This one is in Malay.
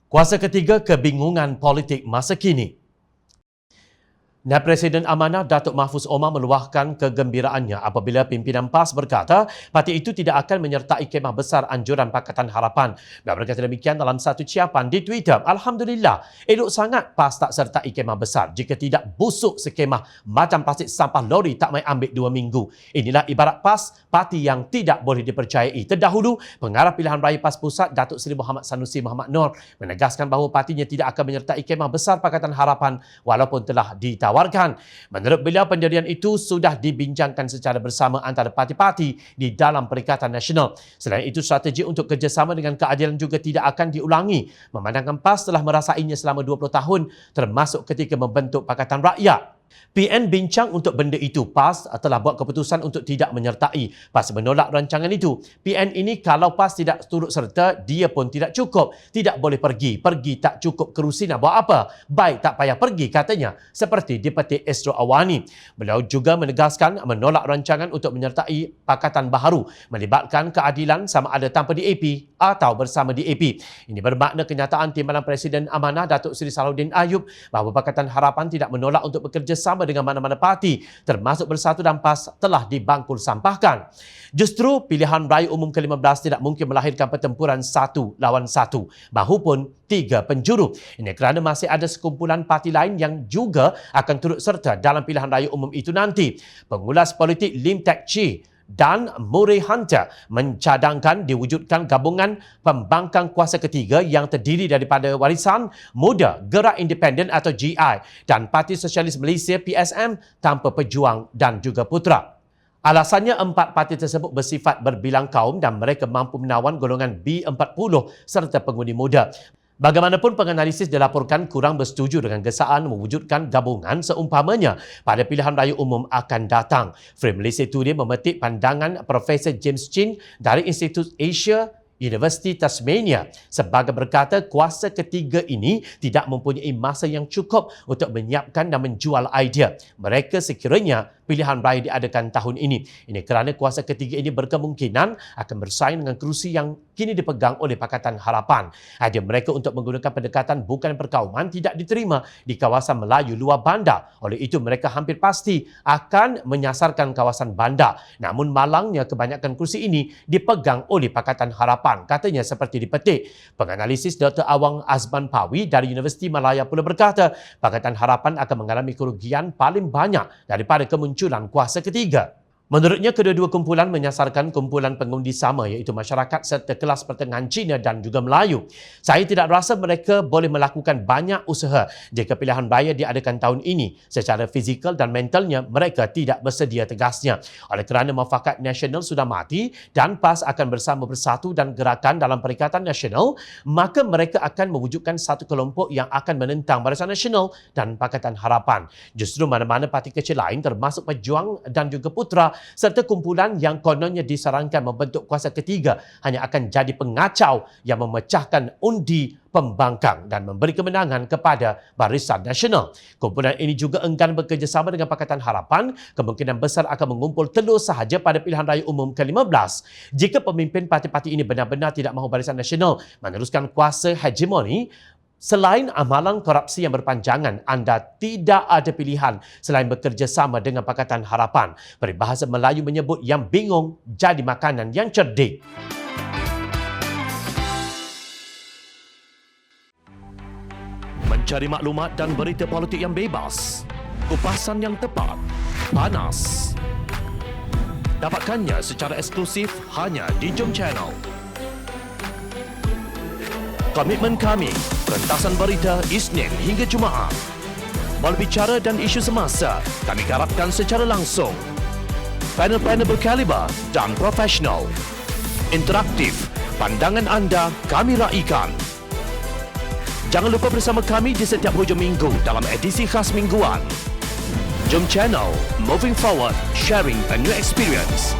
Kuasa ketiga kebingungan politik masa kini. Naib Presiden Amanah Datuk Mahfuz Omar meluahkan kegembiraannya apabila pimpinan PAS berkata parti itu tidak akan menyertai kemah besar anjuran Pakatan Harapan. Dia berkata demikian dalam satu ciapan di Twitter. Alhamdulillah, elok sangat PAS tak sertai kemah besar. Jika tidak, busuk sekemah macam plastik sampah lori tak mai ambil 2 minggu. Inilah ibarat PAS, parti yang tidak boleh dipercayai. Terdahulu, Pengarah Pilihan Raya PAS Pusat Datuk Seri Muhammad Sanusi Muhammad Noor menegaskan bahawa partinya tidak akan menyertai kemah besar Pakatan Harapan walaupun telah ditawarkan. Menurut beliau, pendirian itu sudah dibincangkan secara bersama antara parti-parti di dalam Perikatan Nasional. Selain itu, strategi untuk kerjasama dengan keadilan juga tidak akan diulangi. Memandangkan PAS telah merasainya selama 20 tahun termasuk ketika membentuk Pakatan Rakyat. PN bincang untuk benda itu. PAS telah buat keputusan untuk tidak menyertai. PAS menolak rancangan itu. PN ini kalau PAS tidak turut serta, dia pun tidak cukup. Tidak boleh pergi. Pergi tak cukup, kerusi nak buat apa? Baik tak payah pergi, katanya. Seperti dipetik Astro Awani. Beliau juga menegaskan menolak rancangan untuk menyertai Pakatan Baharu melibatkan keadilan sama ada tanpa DAP atau bersama DAP. Ini bermakna kenyataan Timbalan Presiden Amanah Datuk Seri Salahuddin Ayub bahawa Pakatan Harapan tidak menolak untuk bekerjasama dengan mana-mana parti termasuk Bersatu dan PAS telah dibangkul sampahkan. Justru pilihan raya umum ke-15 tidak mungkin melahirkan pertempuran 1 lawan 1 mahupun 3 penjuru. Ini kerana masih ada sekumpulan parti lain yang juga akan turut serta dalam pilihan raya umum itu nanti. Pengulas politik Lim Teck Chi dan Murray Hunter mencadangkan diwujudkan gabungan pembangkang kuasa ketiga yang terdiri daripada Warisan Muda Gerak Independen atau GI dan Parti Sosialis Malaysia PSM tanpa Pejuang dan juga Putra. Alasannya, 4 parti tersebut bersifat berbilang kaum dan mereka mampu menawan golongan B40 serta pengundi muda. Bagaimanapun, penganalisis dilaporkan kurang bersetuju dengan gesaan mewujudkan gabungan seumpamanya pada pilihan raya umum akan datang. Frame Malaysia Today memetik pandangan Profesor James Chin dari Institut Asia Universiti Tasmania sebagai berkata kuasa ketiga ini tidak mempunyai masa yang cukup untuk menyiapkan dan menjual idea. Mereka sekiranya pilihan raya diadakan tahun ini. Ini kerana kuasa ketiga ini berkemungkinan akan bersaing dengan kerusi yang kini dipegang oleh Pakatan Harapan. Idea mereka untuk menggunakan pendekatan bukan perkauman tidak diterima di kawasan Melayu luar bandar. Oleh itu, mereka hampir pasti akan menyasarkan kawasan bandar. Namun malangnya kebanyakan kerusi ini dipegang oleh Pakatan Harapan. Katanya seperti dipetik. Penganalisis Dr. Awang Azman Pawi dari Universiti Malaya pula berkata, Pakatan Harapan akan mengalami kerugian paling banyak daripada kemunculan kuasa ketiga. Menurutnya, kedua-dua kumpulan menyasarkan kumpulan pengundi sama iaitu masyarakat serta kelas pertengahan Cina dan juga Melayu. Saya tidak rasa mereka boleh melakukan banyak usaha jika pilihan raya diadakan tahun ini. Secara fizikal dan mentalnya, mereka tidak bersedia, tegasnya. Oleh kerana mufakat nasional sudah mati dan PAS akan bersama Bersatu dan Gerakan dalam Perikatan Nasional, maka mereka akan mewujudkan satu kelompok yang akan menentang Barisan Nasional dan Pakatan Harapan. Justru mana-mana parti kecil lain termasuk Pejuang dan juga Putra serta kumpulan yang kononnya disarankan membentuk kuasa ketiga hanya akan jadi pengacau yang memecahkan undi pembangkang dan memberi kemenangan kepada Barisan Nasional. Kumpulan ini juga enggan bekerjasama dengan Pakatan Harapan, kemungkinan besar akan mengumpul telur sahaja pada pilihan raya umum ke-15. Jika pemimpin parti-parti ini benar-benar tidak mahu Barisan Nasional meneruskan kuasa hegemoni, selain amalan korupsi yang berpanjangan, anda tidak ada pilihan selain bekerjasama dengan Pakatan Harapan. Peribahasa Melayu menyebut yang bingung jadi makanan yang cerdik. Mencari maklumat dan berita politik yang bebas, kupasan yang tepat, panas. Dapatkannya secara eksklusif hanya di Jom Channel. Komitmen kami, rentasan berita Isnin hingga Jumaat. Berbicara dan isu semasa, kami garapkan secara langsung. Panel-panel berkaliber dan profesional. Interaktif, pandangan anda kami raikan. Jangan lupa bersama kami di setiap hujung minggu dalam edisi khas mingguan. Jom Channel, moving forward, sharing a new experience.